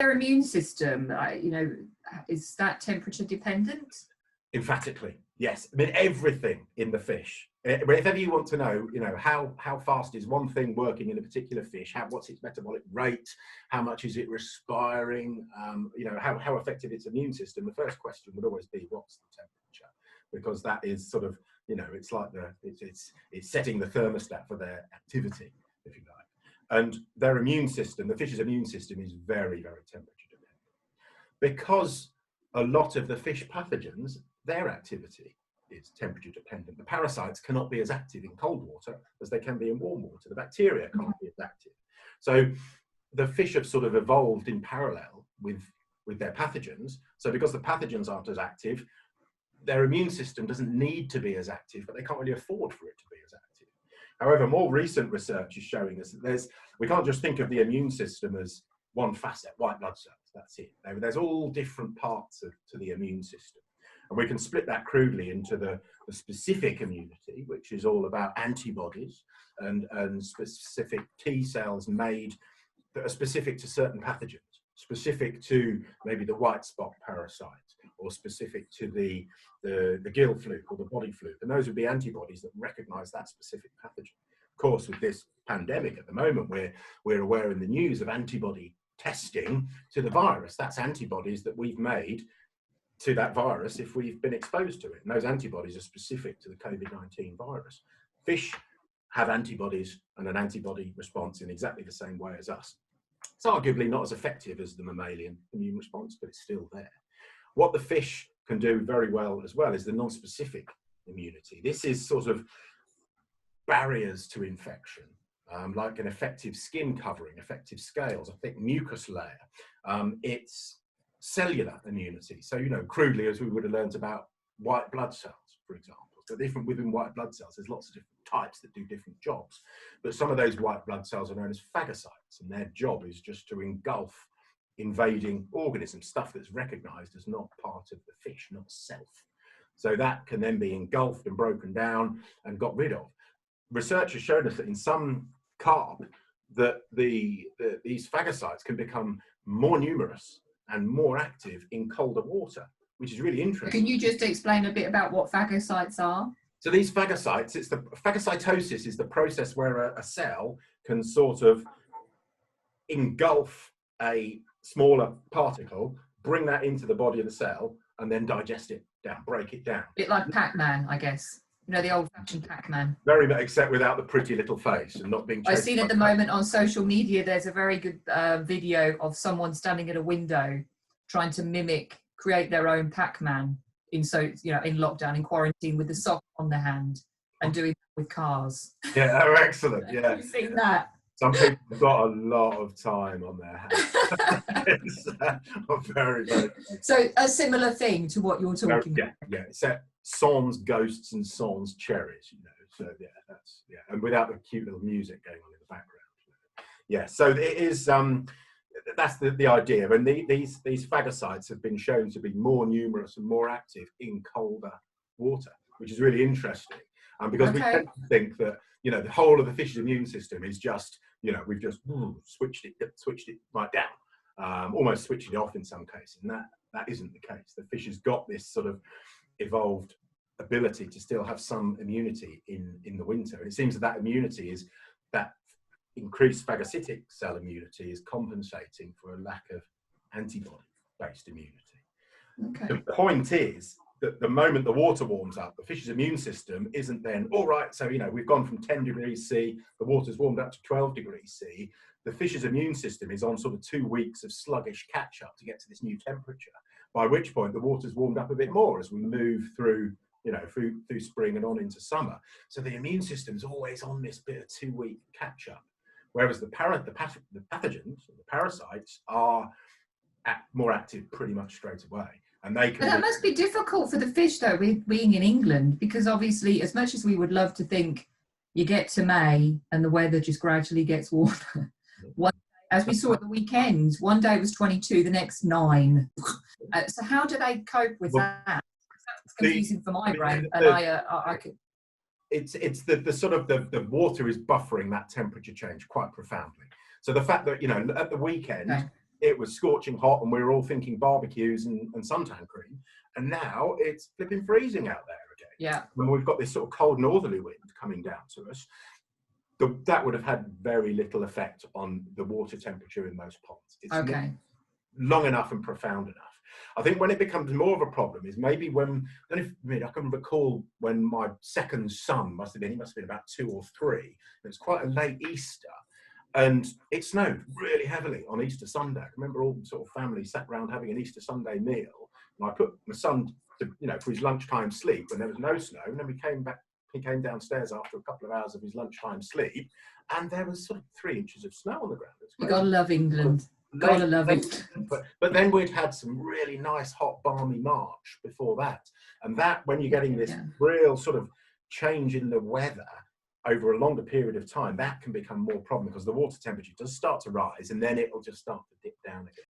their immune system, is that temperature dependent? Emphatically, yes. I mean, everything in the fish. If ever you want to know, how fast is one thing working in a particular fish? What's its metabolic rate? How much is it respiring? How effective its immune system? The first question would always be, what's the temperature? Because that is sort of, it's like it's setting the thermostat for their activity, if you like. And their immune system, the fish's immune system, is very, very temperature dependent. Because a lot of the fish pathogens, their activity is temperature dependent. The parasites cannot be as active in cold water as they can be in warm water. The bacteria can't be as active. So the fish have sort of evolved in parallel with their pathogens. So because the pathogens aren't as active, their immune system doesn't need to be as active, but they can't really afford for it to be as active. However, more recent research is showing us that we can't just think of the immune system as one facet, white blood cells, that's it. There's all different parts to the immune system. And we can split that crudely into the specific immunity, which is all about antibodies and specific T cells made that are specific to certain pathogens, specific to maybe the white spot parasite, or specific to the gill fluke or the body fluke. And those would be antibodies that recognize that specific pathogen. Of course, with this pandemic at the moment, we're aware in the news of antibody testing to the virus. That's antibodies that we've made to that virus if we've been exposed to it. And those antibodies are specific to the COVID-19 virus. Fish have antibodies and an antibody response in exactly the same way as us. It's arguably not as effective as the mammalian immune response, but it's still there. What the fish can do very well as well is the non-specific immunity. This is sort of barriers to infection, like an effective skin covering, effective scales, a thick mucus layer. It's cellular immunity. So, crudely, as we would have learned about white blood cells, for example. So different within white blood cells, there's lots of different types that do different jobs. But some of those white blood cells are known as phagocytes, and their job is just to engulf invading organisms, stuff that's recognized as not part of the fish, not self. So that can then be engulfed and broken down and got rid of. Research has shown us that in some carp, that these phagocytes can become more numerous and more active in colder water, which is really interesting. Can you just explain a bit about what phagocytes are? So these phagocytes, phagocytosis is the process where a cell can sort of engulf a smaller particle, bring that into the body of the cell, and then digest it down, break it down. A bit like Pac-Man, I guess. The old-fashioned Pac-Man. Very much, except without the pretty little face and not being chased. I've seen at the moment on social media, there's a very good video of someone standing at a window trying to create their own Pac-Man in lockdown, in quarantine, with the sock on their hand and doing it with cars. Yeah, oh, excellent. Yeah. Have you seen that? Some people have got a lot of time on their hands. It's very, very. So a similar thing to what you're talking about. Yeah. It's sans ghosts and sans cherries, So and without the cute little music going on in the background. Yeah. So it is. That's the idea, and these phagocytes have been shown to be more numerous and more active in colder water, which is really interesting. Because we tend to think that the whole of the fish's immune system is just we've just switched it right down, almost switched it off in some cases, and that isn't the case. The fish has got this sort of evolved ability to still have some immunity in the winter, and it seems that immunity is that increased phagocytic cell immunity is compensating for a lack of antibody-based immunity. Okay. The point is that the moment the water warms up, the fish's immune system isn't then, all right, so, we've gone from 10 degrees C, the water's warmed up to 12 degrees C. The fish's immune system is on sort of 2 weeks of sluggish catch-up to get to this new temperature, by which point the water's warmed up a bit more as we move through through spring and on into summer. So the immune system's always on this bit of 2-week catch-up. Whereas the pathogens, the parasites, are more active pretty much straight away. And they can. But that must be difficult for the fish, though, with being in England, because obviously, as much as we would love to think you get to May and the weather just gradually gets warmer. As we saw at the weekend, one day was 22, the next 9. So how do they cope with that? That's confusing for my brain, and I could. It's the sort of the water is buffering that temperature change quite profoundly. So the fact that at the weekend it was scorching hot and we were all thinking barbecues and suntan cream. And now it's flipping freezing out there again. Yeah. When we've got this sort of cold northerly wind coming down to us, that would have had very little effect on the water temperature in those ponds. It's Okay. long enough and profound enough. I think when it becomes more of a problem is maybe when, I can recall when my second son he must have been about 2 or 3. It was quite a late Easter, and it snowed really heavily on Easter Sunday. I remember all the sort of family sat around having an Easter Sunday meal, and I put my son to, for his lunchtime sleep when there was no snow, and then he came downstairs after a couple of hours of his lunchtime sleep, and there was sort of 3 inches of snow on the ground. You gotta love England. Gotta love it. But then we'd had some really nice, hot, balmy March before that. And that, when you're getting this real sort of change in the weather over a longer period of time, that can become more problem because the water temperature does start to rise and then it'll just start to dip down again.